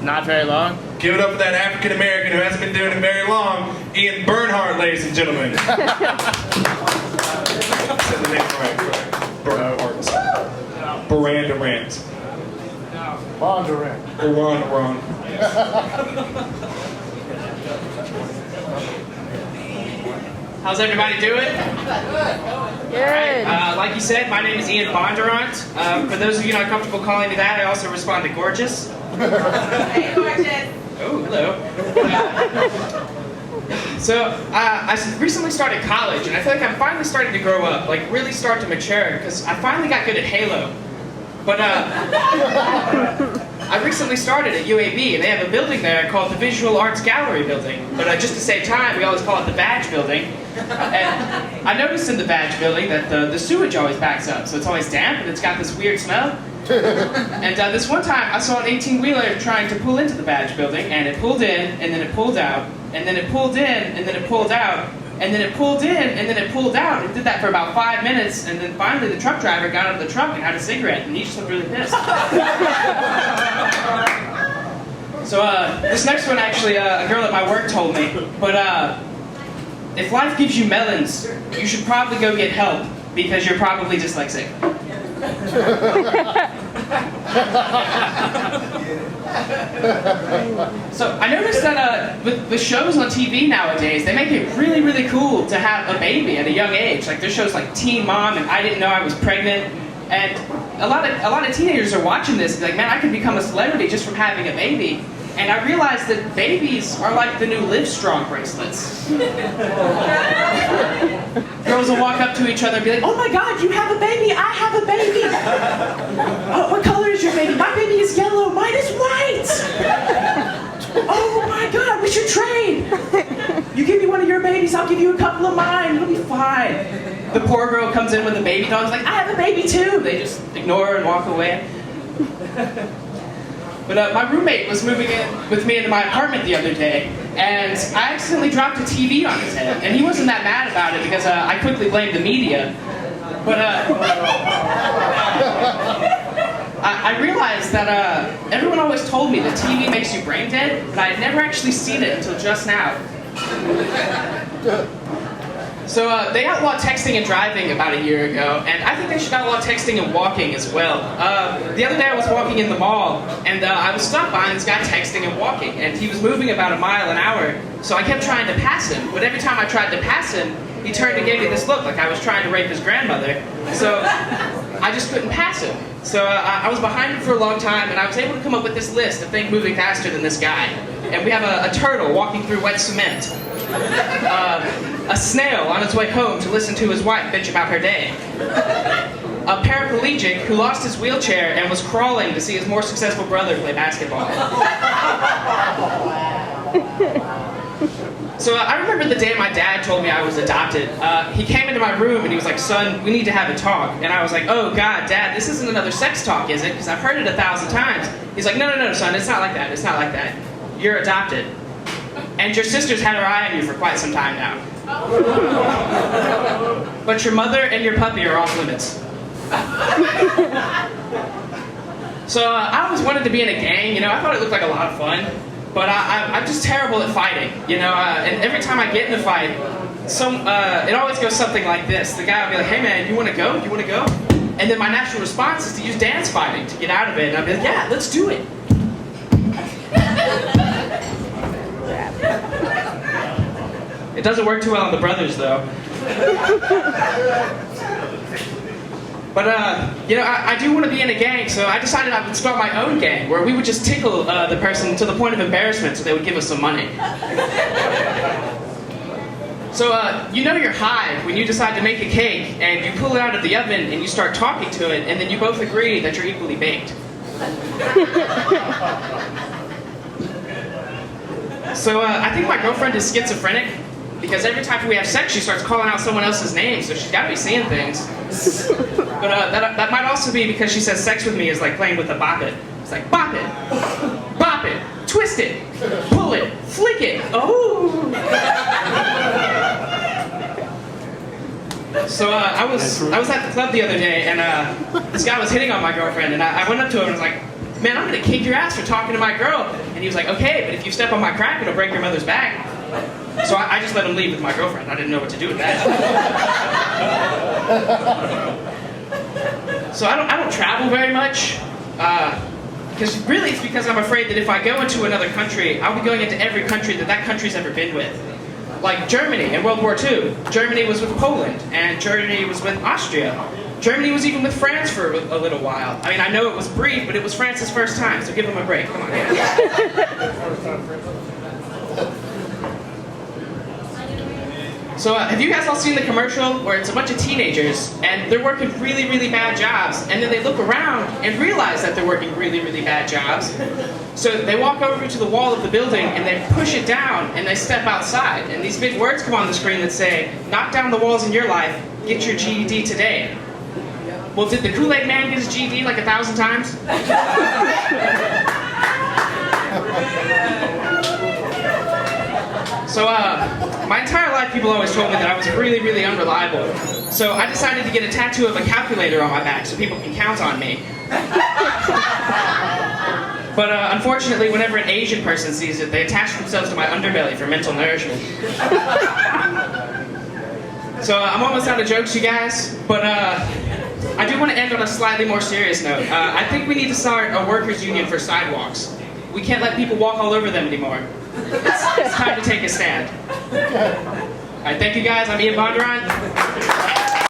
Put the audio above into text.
Not very long. Give it up for that African American who hasn't been doing it very long, Ian Bondurant, ladies and gentlemen. Said the name right. Bondurant. Bondurant. Bondurant. Bondurant. How's everybody doing? Good. Like you said, my name is Ian Bondurant. For those of you not comfortable calling me that, I also respond to gorgeous. Hey, gorgeous. Oh, hello. So, I recently started college, and I feel like I'm finally starting to grow up, like really start to mature, because I finally got good at Halo. But I recently started at UAB, and they have a building there called the Visual Arts Gallery Building. But just to save time, we always call it the Badge Building. And I noticed in the Badge Building that the sewage always backs up, so it's always damp, and it's got this weird smell. And this one time, I saw an 18-wheeler trying to pull into the Badge Building, and it pulled in, and then it pulled out, and then it pulled in, and then it pulled out, and then it pulled in, and then it pulled out. It did that for about 5 minutes, and then finally the truck driver got out of the truck and had a cigarette, and he just looked really pissed. So this next one, actually, a girl at my work told me, but if life gives you melons, you should probably go get help, because you're probably dyslexic. So I noticed that with the shows on TV nowadays, they make it really, really cool to have a baby at a young age. Like there's shows like Teen Mom and I Didn't Know I Was Pregnant, and a lot of teenagers are watching this and be like, man, I could become a celebrity just from having a baby. And I realized that babies are like the new Live Strong bracelets. Girls will walk up to each other and be like, oh my God, you have a baby, I have a baby. Oh, what color is your baby? My baby is yellow, mine is white. Oh my God, we should trade. You give me one of your babies, I'll give you a couple of mine, it'll be fine. The poor girl comes in with a baby dog, like, I have a baby too. They just ignore and walk away. But my roommate was moving in with me into my apartment the other day, and I accidentally dropped a TV on his head. And he wasn't that mad about it because I quickly blamed the media. But I realized that everyone always told me that TV makes you brain dead, but I had never actually seen it until just now. So they outlawed texting and driving about a year ago, and I think they should outlaw texting and walking as well. The other day I was walking in the mall, and I was stopped by this guy texting and walking, and he was moving about a mile an hour, so I kept trying to pass him, but every time I tried to pass him, he turned and gave me this look like I was trying to rape his grandmother, so I just couldn't pass him. So I was behind him for a long time, and I was able to come up with this list of things moving faster than this guy. And we have a turtle walking through wet cement. A snail on its way home to listen to his wife bitch about her day. A paraplegic who lost his wheelchair and was crawling to see his more successful brother play basketball. So I remember the day my dad told me I was adopted. He came into my room and he was like, son, we need to have a talk. And I was like, oh God, Dad, this isn't another sex talk, is it? Because I've heard it 1,000 times. He's like, no, son, it's not like that. It's not like that. You're adopted. And your sister's had her eye on you for quite some time now. But your mother and your puppy are off limits. So I always wanted to be in a gang, you know, I thought it looked like a lot of fun. But I'm just terrible at fighting, you know, and every time I get in a fight, it always goes something like this. The guy will be like, hey man, you want to go? You want to go? And then my natural response is to use dance fighting to get out of it. And I'll be like, yeah, let's do it. It doesn't work too well on the brothers, though. But, you know, I do want to be in a gang, so I decided I would start my own gang, where we would just tickle the person to the point of embarrassment so they would give us some money. So, you know you're high when you decide to make a cake, and you pull it out of the oven, and you start talking to it, and then you both agree that you're equally baked. So, I think my girlfriend is schizophrenic, because every time we have sex, she starts calling out someone else's name, so she's got to be seeing things. But that might also be because she says sex with me is like playing with a bop it. It's like, bop it, twist it, pull it, flick it, oh! So I was at the club the other day, and this guy was hitting on my girlfriend, and I went up to him and was like, man, I'm gonna kick your ass for talking to my girl. And he was like, okay, but if you step on my crack, it'll break your mother's back. So I just let him leave with my girlfriend. I didn't know what to do with that. So I don't travel very much. Because really it's because I'm afraid that if I go into another country, I'll be going into every country that country's ever been with. Like Germany in World War II. Germany was with Poland, and Germany was with Austria. Germany was even with France for a little while. I mean, I know it was brief, but it was France's first time, so give them a break. Come on, guys. So have you guys all seen the commercial where it's a bunch of teenagers and they're working really, really bad jobs, and then they look around and realize that they're working really, really bad jobs. So they walk over to the wall of the building and they push it down and they step outside, and these big words come on the screen that say, knock down the walls in your life, get your GED today. Well, did the Kool-Aid man get his GED like 1,000 times? So, my entire life people always told me that I was really, really unreliable. So I decided to get a tattoo of a calculator on my back so people can count on me. But unfortunately, whenever an Asian person sees it, they attach themselves to my underbelly for mental nourishment. So I'm almost out of jokes, you guys, but I do want to end on a slightly more serious note. I think we need to start a workers' union for sidewalks. We can't let people walk all over them anymore. It's time to take a stand. All right, thank you guys. I'm Ian Bondurant.